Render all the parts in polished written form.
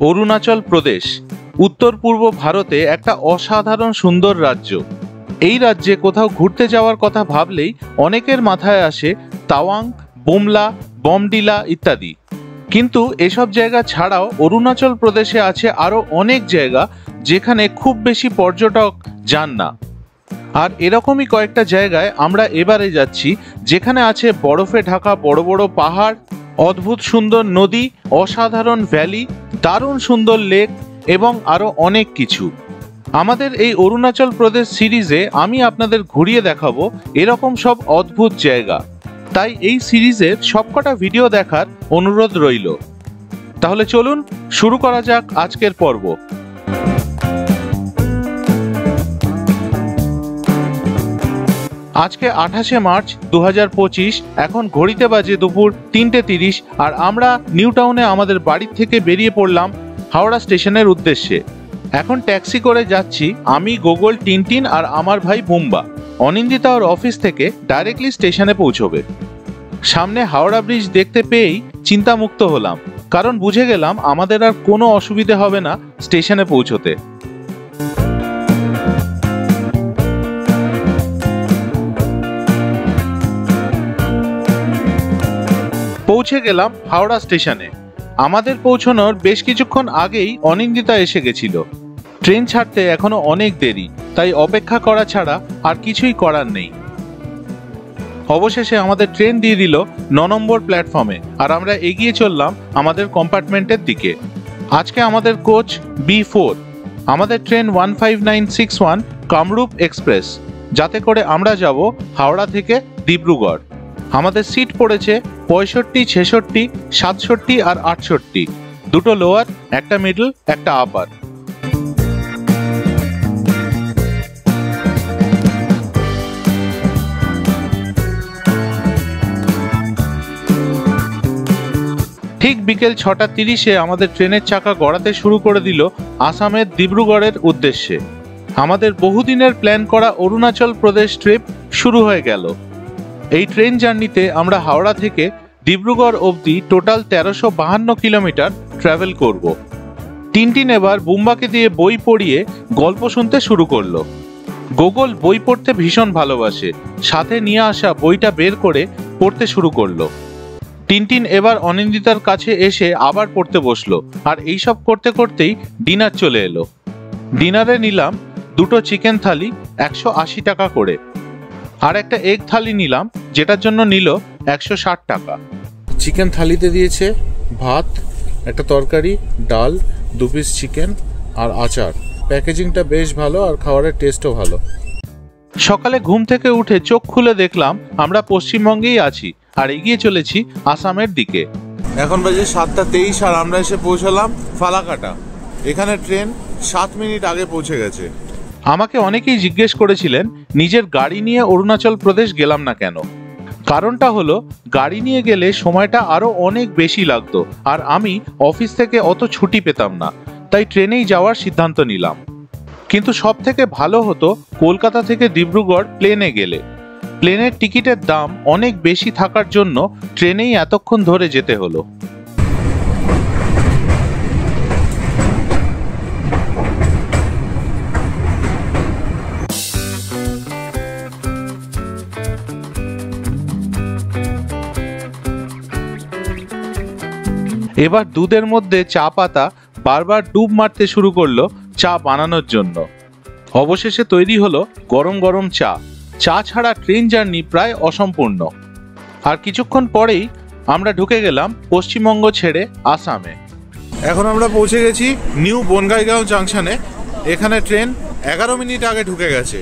অরুণাচল প্রদেশ উত্তর পূর্ব ভারতে একটা অসাধারণ সুন্দর রাজ্য। এই রাজ্যে কোথাও ঘুরতে যাওয়ার কথা ভাবলেই অনেকের মাথায় আসে তাওয়াং, বুমলা, বমডিলা ইত্যাদি। কিন্তু এসব জায়গা ছাড়াও অরুণাচল প্রদেশে আছে আরও অনেক জায়গা যেখানে খুব বেশি পর্যটক যান না। আর এরকমই কয়েকটা জায়গায় আমরা এবারে যাচ্ছি, যেখানে আছে বরফে ঢাকা বড় বড় পাহাড়, অদ্ভুত সুন্দর নদী, অসাধারণ ভ্যালি, দারুণ সুন্দর লেক এবং আরও অনেক কিছু। আমাদের এই অরুণাচল প্রদেশ সিরিজে আমি আপনাদের ঘুরিয়ে দেখাবো এরকম সব অদ্ভুত জায়গা। তাই এই সিরিজের সবকটা ভিডিও দেখার অনুরোধ রইল। তাহলে চলুন শুরু করা যাক আজকের পর্ব। আজকে 28শে মার্চ 2025, এখন ঘড়িতে বাজে দুপুর 3:30 আর আমরা নিউ টাউনে আমাদের বাড়ির থেকে বেরিয়ে পড়লাম হাওড়া স্টেশনের উদ্দেশ্যে। এখন ট্যাক্সি করে যাচ্ছি আমি, গোগল, টিনটিন আর আমার ভাই বুম্বা। অনিন্দিতা ওর অফিস থেকে ডাইরেক্টলি স্টেশনে পৌঁছবে। সামনে হাওড়া ব্রিজ দেখতে পেয়েই চিন্তামুক্ত হলাম, কারণ বুঝে গেলাম আমাদের আর কোনো অসুবিধে হবে না স্টেশনে পৌঁছতে। পৌঁছে গেলাম হাওড়া স্টেশনে। আমাদের পৌঁছানোর বেশ কিছুক্ষণ আগেই অনিন্দিতা এসে গেছিল। ট্রেন ছাড়তে এখনো অনেক দেরি, তাই অপেক্ষা করা ছাড়া আর কিছুই করার নেই। অবশেষে আমাদের ট্রেন দিয়ে দিল 9 নম্বর প্ল্যাটফর্মে, আর আমরা এগিয়ে চললাম আমাদের কম্পার্টমেন্টের দিকে। আজকে আমাদের কোচ B4, আমাদের ট্রেন 15961 কামরূপ এক্সপ্রেস, যাতে করে আমরা যাব হাওড়া থেকে ডিব্রুগড়। আমাদের সিট পড়েছে 65, 66, 67 আর 68, দুটো লোয়ার, একটা মিডল, একটা আপার। ঠিক বিকেল 6:30-এ আমাদের ট্রেনের চাকা গড়াতে শুরু করে দিল আসামের ডিব্রুগড়ের উদ্দেশ্যে। আমাদের বহুদিনের প্ল্যান করা অরুণাচল প্রদেশ ট্রিপ শুরু হয়ে গেল। এই ট্রেন জার্নিতে আমরা হাওড়া থেকে ডিব্রুগড় অবধি টোটাল 1352 কিলোমিটার ট্রাভেল করব। টিনটিন এবার বুম্বাকে দিয়ে বই পড়িয়ে গল্প শুনতে শুরু করলো। গোগল বই পড়তে ভীষণ ভালোবাসে, সাথে নিয়ে আসা বইটা বের করে পড়তে শুরু করলো। টিনটিন এবার অনিন্দিতার কাছে এসে আবার পড়তে বসলো, আর এইসব করতে করতেই ডিনার চলে এলো। ডিনারে নিলাম দুটো চিকেন থালি 180 টাকা করে, আর একটা এগ থালি নিলাম, যেটার জন্য নিল 160 টাকা। চিকেন থালিতে দিয়েছে ভাত, একটা তরকারি, ডাল, 2 পিস চিকেন আর আচার। প্যাকেজিংটা বেশ ভালো আর খাবারের টেস্টও ভালো। সকালে ঘুম থেকে উঠে চোখ খুলে দেখলাম আমরা পশ্চিমবঙ্গেই আছি আর এগিয়ে চলেছি আসামের দিকে। এখন বাজে 7:23 আর আমরা এসে পৌঁছালাম ফালাকাটা। এখানে ট্রেন 7 মিনিট আগে পৌঁছে গেছে। আমাকে অনেকেই জিজ্ঞেস করেছিলেন নিজের গাড়ি নিয়ে অরুণাচল প্রদেশ গেলাম না কেন। কারণটা হলো, গাড়ি নিয়ে গেলে সময়টা আরো অনেক বেশি লাগতো, আর আমি অফিস থেকে অত ছুটি পেতাম না, তাই ট্রেনেই যাওয়ার সিদ্ধান্ত নিলাম। কিন্তু সব থেকে ভালো হতো কলকাতা থেকে ডিব্রুগড় প্লেনে গেলে। প্লেনের টিকিটের দাম অনেক বেশি থাকার জন্য ট্রেনেই এতক্ষণ ধরে যেতে হলো। এবার দুধের মধ্যে চা পাতা বারবার ডুব মারতে শুরু করলো চা বানানোর জন্য। অবশেষে তৈরি হলো গরম গরম চা। চা ছাড়া ট্রেন জার্নি প্রায় অসম্পূর্ণ। আর কিছুক্ষণ পরেই আমরা ঢুকে গেলাম পশ্চিমবঙ্গ ছেড়ে আসামে। এখন আমরা পৌঁছে গেছি নিউ বনগাইগাঁও জাংশনে। এখানে ট্রেন 11 মিনিট আগে ঢুকে গেছে।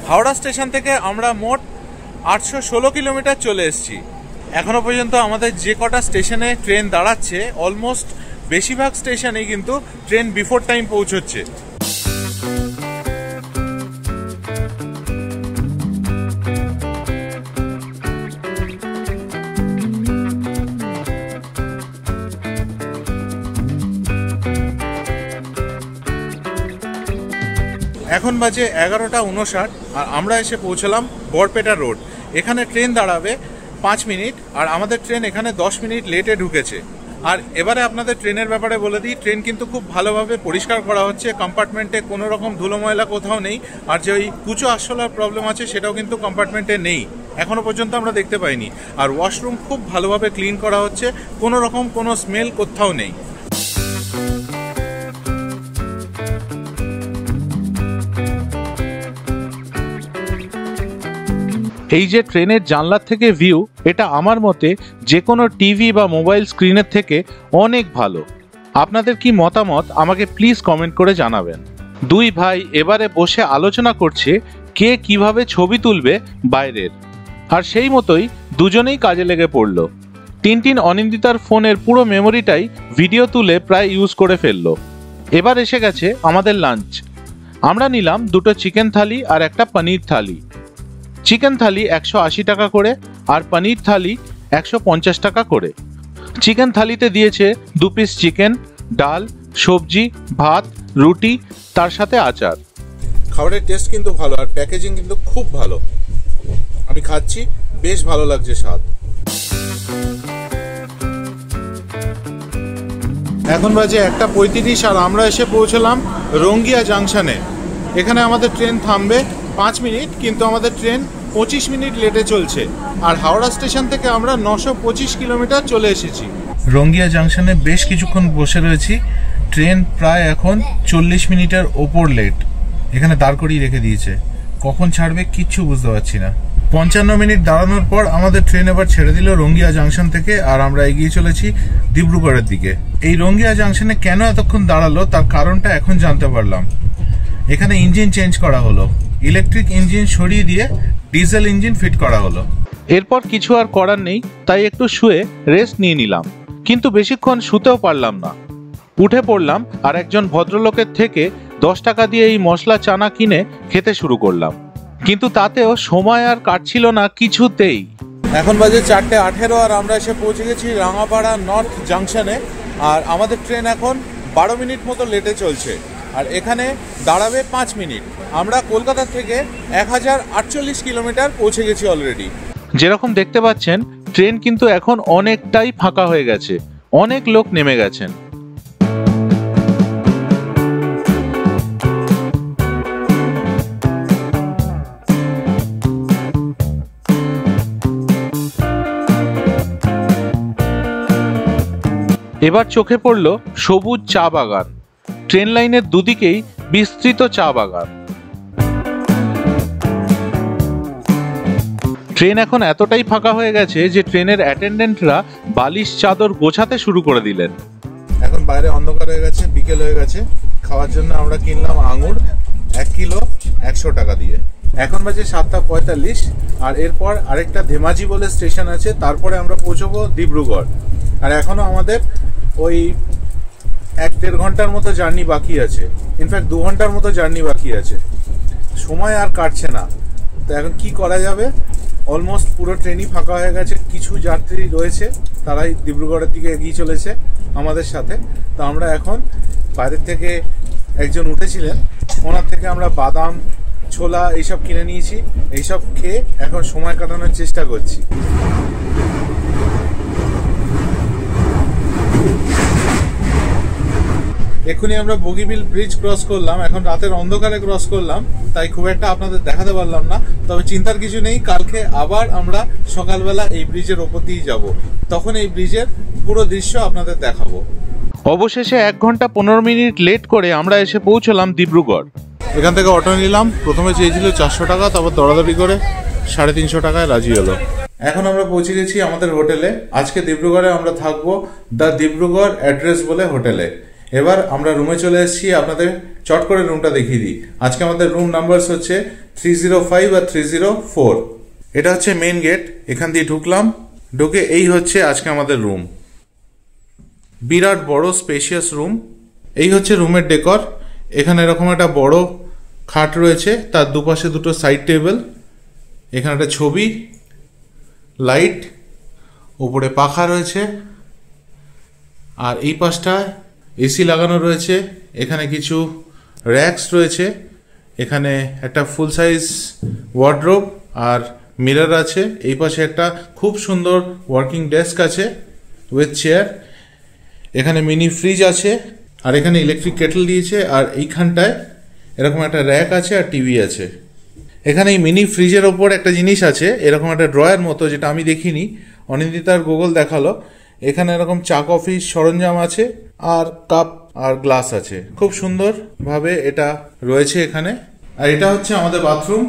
হাওড়া স্টেশন থেকে আমরা মোট 816 কিলোমিটার চলে এসেছি। এখনো পর্যন্ত আমাদের যে কটা স্টেশনে ট্রেন দাঁড়াচ্ছে, অলমোস্ট বেশিরভাগ স্টেশনেই কিন্তু ট্রেন বিফোর টাইম পৌঁছচ্ছে। এখন বাজে 11:59 আর আমরা এসে পৌঁছলাম বরপেটা রোড। এখানে ট্রেন দাঁড়াবে 5 মিনিট, আর আমাদের ট্রেন এখানে 10 মিনিট লেটে ঢুকেছে। আর এবারে আপনাদের ট্রেনের ব্যাপারে বলে দিই, ট্রেন কিন্তু খুব ভালোভাবে পরিষ্কার করা হচ্ছে, কম্পার্টমেন্টে কোনো রকম ধুলো ময়লা কোথাও নেই। আর যে ওই কুচো আরশোলার প্রবলেম আছে সেটাও কিন্তু কম্পার্টমেন্টে নেই, এখনো পর্যন্ত আমরা দেখতে পাইনি। আর ওয়াশরুম খুব ভালোভাবে ক্লিন করা হচ্ছে, কোনো রকম কোনো স্মেল কোথাও নেই। এই যে ট্রেনের জানলার থেকে ভিউ, এটা আমার মতে যে কোনো টিভি বা মোবাইল স্ক্রিনের থেকে অনেক ভালো। আপনাদের কি মতামত আমাকে প্লিজ কমেন্ট করে জানাবেন। দুই ভাই এবারে বসে আলোচনা করছে কে কিভাবে ছবি তুলবে বাইরের, আর সেই মতোই দুজনেই কাজে লেগে পড়ল। টিনটিন অনিন্দিতার ফোনের পুরো মেমোরিটাই ভিডিও তুলে প্রায় ইউজ করে ফেললো। এবার এসে গেছে আমাদের লাঞ্চ। আমরা নিলাম দুটো চিকেন থালি আর একটা পনির থালি। চিকেন থালি 180 টাকা করে আর পনির থালি 150 টাকা করে। চিকেন থালিতে দিয়েছে 2 পিস চিকেন, ডাল, সবজি, ভাত, রুটি, তার সাথে আচার। খাবারের টেস্ট কিন্তু ভালো আর প্যাকেজিং কিন্তু খুব ভালো। আমি খাচ্ছি, বেশ ভালো লাগছে স্বাদ। এখন বাজে 1:35 আর আমরা এসে পৌঁছলাম রঙ্গিয়া জাংশনে। এখানে আমাদের ট্রেন থামবে 5 মিনিট, কিন্তু আমাদের ট্রেন 25 মিনিট লেটে চলছে। আর হাওড়া স্টেশন থেকে আমরা 925 কিলোমিটার চলে এসেছি। রঙ্গিয়া জাংশনে বেশ কিছুক্ষণ বসে রয়েছি। ট্রেন প্রায় এখন 40 মিনিটের ওপর লেট। এখানে দাঁড় করিয়ে রেখে দিয়েছে, কখন ছাড়বে কিচ্ছু বুঝতে পারছি না। 55 মিনিট দাঁড়ানোর পর আমাদের ট্রেন এবার ছেড়ে দিল রঙ্গিয়া জাংশন থেকে, আর আমরা এগিয়ে চলেছি ডিব্রুগড়ের দিকে। এই রঙ্গিয়া জাংশনে কেন এতক্ষণ দাঁড়ালো তার কারণটা এখন জানতে পারলাম। এখানে ইঞ্জিন চেঞ্জ করা হলো, ইলেকট্রিক ইঞ্জিন সরিয়ে দিয়ে ডিজেল ইঞ্জিন ফিট করা হলো। এরপর কিছু আর করার নেই, তাই একটু শুয়ে রেস্ট নিয়ে নিলাম, কিন্তু বেশিক্ষণ শুতেও পারলাম না। উঠে পড়লাম আর একজন ভদ্রলোকের থেকে 10 টাকা দিয়ে এই মশলা চানা কিনে খেতে শুরু করলাম, কিন্তু তাতেও সময় আর কাটছিল না কিছুতেই। এখন বাজে 4:18 আর আমরা এসে পৌঁছে গেছি রাঙাপাড়া নর্থ জাংশনে। আর আমাদের ট্রেন এখন 12 মিনিট মতো লেটে চলছে, আর এখানে দাঁড়াবে 5 মিনিট। আমরা কলকাতা থেকে 1048 কিলোমিটার পৌঁছে গেছি অলরেডি। যেরকম দেখতে পাচ্ছেন ট্রেন কিন্তু এখন অনেকটাই ফাঁকা হয়ে গেছে, অনেক লোক নেমে গেছেন। এবার চোখে পড়ল সবুজ চা বাগান। ট্রেন লাইনের দুদিকেই বিস্তৃত চা বাগান। ট্রেন এখন এতটাই ফাঁকা হয়ে গেছে যে ট্রেনের অ্যাটেন্ডেন্টরা বালিশ চাদর গোছাতে শুরু করে দিলেন। এখন বাইরে অন্ধকার হয়ে গেছে, বিকেল হয়ে গেছে। খাওয়ার জন্য আমরা কিনলাম আঙুর 1 কিলো 100 টাকা দিয়ে। এখন বাজে 7:45 আর এরপর আরেকটা ধেমাজি বলে স্টেশন আছে, তারপরে আমরা পৌঁছবো ডিব্রুগড়। আর এখনো আমাদের ওই 1-1.5 ঘন্টার মতো জার্নি বাকি আছে, ইনফ্যাক্ট 2 ঘন্টার মতো জার্নি বাকি আছে। সময় আর কাটছে না, তো এখন কি করা যাবে। অলমোস্ট পুরো ট্রেনই ফাঁকা হয়ে গেছে, কিছু যাত্রী রয়েছে তারাই ডিব্রুগড়ের দিকে এগিয়ে চলেছে আমাদের সাথে। তো আমরা এখন বাইরের থেকে একজন উঠেছিলেন, ওনার থেকে আমরা বাদাম, ছোলা এইসব কিনে নিয়েছি। এইসব খেয়ে এখন সময় কাটানোর চেষ্টা করছি। এক্ষুনি আমরা বগিবিল ব্রিজ ক্রস করলাম, এখন রাতের অন্ধকারে ক্রস করলাম, তাই খুব একটা আপনাদের দেখাতে পারলাম না। তবে চিন্তার কিছু নেই, কালকে আবার আমরা সকালবেলা এই ব্রিজের ওপর দিয়েই যাব, তখন এই ব্রিজের পুরো দৃশ্য আপনাদের দেখাবো। অবশেষে 1 ঘন্টা 15 মিনিট লেট করে আমরা এসে পৌঁছলাম ডিব্রুগড়। এখান থেকে অটো নিলাম, প্রথমে চেয়েছিল 400 টাকা, তারপর দরাদরি করে 350 টাকায় রাজি হলো। এখন আমরা পৌঁছে গেছি আমাদের হোটেলে। আজকে ডিব্রুগড়ে আমরা থাকবো দ্য ডিব্রুগড় অ্যাড্রেস বলে হোটেলে। এবার আমরা রুমে চলে এসেছি, আপনাদের চট করে রুমটা দেখিয়ে দিই। আজকে আমাদের রুম নাম্বার হচ্ছে 305 আর 304। এটা হচ্ছে মেইন গেট, এখান দিয়ে ঢুকলাম, ঢুকে এই হচ্ছে আজকে আমাদের রুম। বিরাট বড় স্পেশিয়াস রুম। এই হচ্ছে রুমের ডেকর। এখানে এরকম একটা বড় খাট রয়েছে, তার দুপাশে দুটো সাইড টেবিল, এখানে একটা ছবি, লাইট, উপরে পাখা রয়েছে, আর এই পাশটায় এসি লাগানো রয়েছে। এখানে কিছু র্যাকস রয়েছে, এখানে একটা ফুল সাইজ ওয়ার্ডরোব আর মিরর আছে। এই পাশে একটা খুব সুন্দর ওয়ার্কিং ডেস্ক আছে উইথ চেয়ার। এখানে মিনি ফ্রিজ আছে, আর এখানে ইলেকট্রিক কেটল দিয়েছে, আর এইখানটায় এরকম একটা র্যাক আছে আর টিভি আছে। এখানে এই মিনি ফ্রিজের ওপর একটা জিনিস আছে, এরকম একটা ড্রয়ার মতো, যেটা আমি দেখিনি, অনিন্দিতার গুগল দেখালো। এখানে এরকম চা কফির সরঞ্জাম আছে, আর কাপ আর গ্লাস আছে। খুব সুন্দরভাবে এটা রয়েছে এখানে। আর এটা হচ্ছে আমাদের বাথরুম।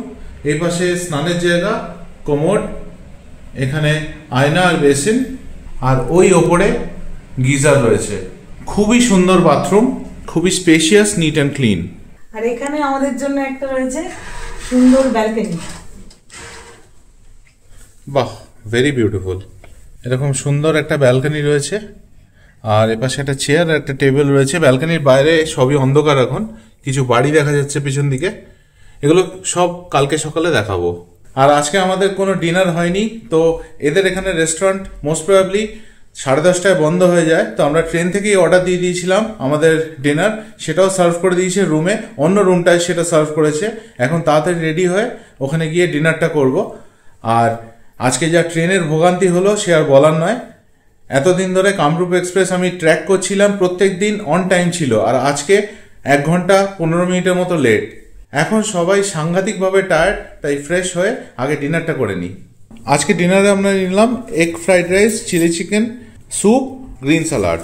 এই পাশে স্নানের জায়গা, কোমোড, এখানে আয়না আর বেসিন, আর ওই ওপরে গিজার রয়েছে। খুবই সুন্দর বাথরুম, খুবই স্পেশিয়াস, নিট অ্যান্ড ক্লিন। আর এখানে আমাদের জন্য একটা রয়েছে সুন্দর ব্যালকনি। বাহ, ভেরি বিউটিফুল। এরকম সুন্দর একটা ব্যালকনি রয়েছে, আর এপাশে একটা চেয়ার আর একটা টেবিল রয়েছে। ব্যালকনির বাইরে সবই অন্ধকার, এখন কিছু বাড়ি দেখা যাচ্ছে পিছন দিকে। এগুলো সব কালকে সকালে দেখাবো। আর আজকে আমাদের কোনো ডিনার হয়নি, তো এদের এখানে রেস্টুরেন্ট মোস্ট প্রবাবলি 10:30টায় বন্ধ হয়ে যায়। তো আমরা ট্রেন থেকেই অর্ডার দিয়ে দিয়েছিলাম আমাদের ডিনার, সেটাও সার্ভ করে দিয়েছে রুমে, অন্য রুমটায় সেটা সার্ভ করেছে। এখন তাড়াতাড়ি রেডি হয়ে ওখানে গিয়ে ডিনারটা করব। আর আজকে যা ট্রেনের ভোগান্তি হলো সে আর বলার নয়। এতদিন ধরে কামরূপ এক্সপ্রেস আমি ট্র্যাক করছিলাম, প্রত্যেক দিন অন টাইম ছিল, আর আজকে 1 ঘন্টা 15 মিনিটের মতো লেট। এখন সবাই সাংঘাতিকভাবে টায়ার্ড, তাই ফ্রেশ হয়ে আগে ডিনারটা করে নিই। আজকে ডিনারে আমরা নিলাম egg fried rice, chilli chicken, soup, green salad.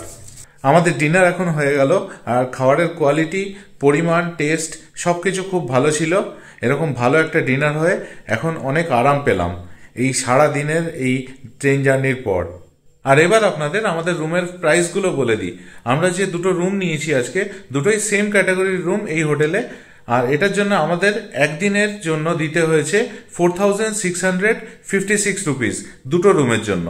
আমাদের ডিনার এখন হয়ে গেল, আর খাবারের কোয়ালিটি, পরিমাণ, টেস্ট সবকিছু খুব ভালো ছিল। এরকম ভালো একটা ডিনার হয়ে এখন অনেক আরাম পেলাম এই সারা দিনের এই ট্রেন জার্নির পর। আর এবার আপনাদের আমাদের রুমের প্রাইসগুলো বলে দিই। আমরা যে দুটো রুম নিয়েছি আজকে, দুটোই সেম ক্যাটাগরির রুম এই হোটেলে। আর এটার জন্য আমাদের একদিনের জন্য দিতে হয়েছে 4656 রুপিস দুটো রুমের জন্য।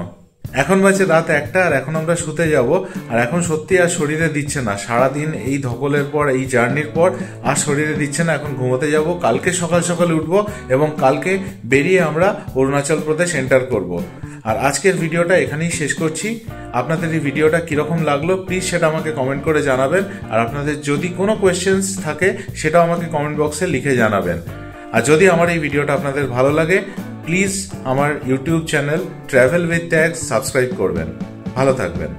এখন বাজে রাত 1টা, আর এখন আমরা শুতে যাব। আর এখন সত্যি আর শরীরে দিচ্ছে না, সারাদিন এই ধকলের পর, এই জার্নির পর আর শরীরে দিচ্ছে না। এখন ঘুমোতে যাব, কালকে সকাল সকালে উঠবো এবং কালকে বেরিয়ে আমরা অরুণাচল প্রদেশ এন্টার করব। আর আজকের ভিডিওটা এখানেই শেষ করছি। আপনাদের এই ভিডিওটা কিরকম লাগলো প্লিজ সেটা আমাকে কমেন্ট করে জানাবেন। আর আপনাদের যদি কোনো কোয়েশ্চেন্স থাকে সেটাও আমাকে কমেন্ট বক্সে লিখে জানাবেন। আর যদি আমার এই ভিডিওটা আপনাদের ভালো লাগে প্লিজ আমার YouTube channel travel with tags subscribe করবেন। ভালো থাকবেন।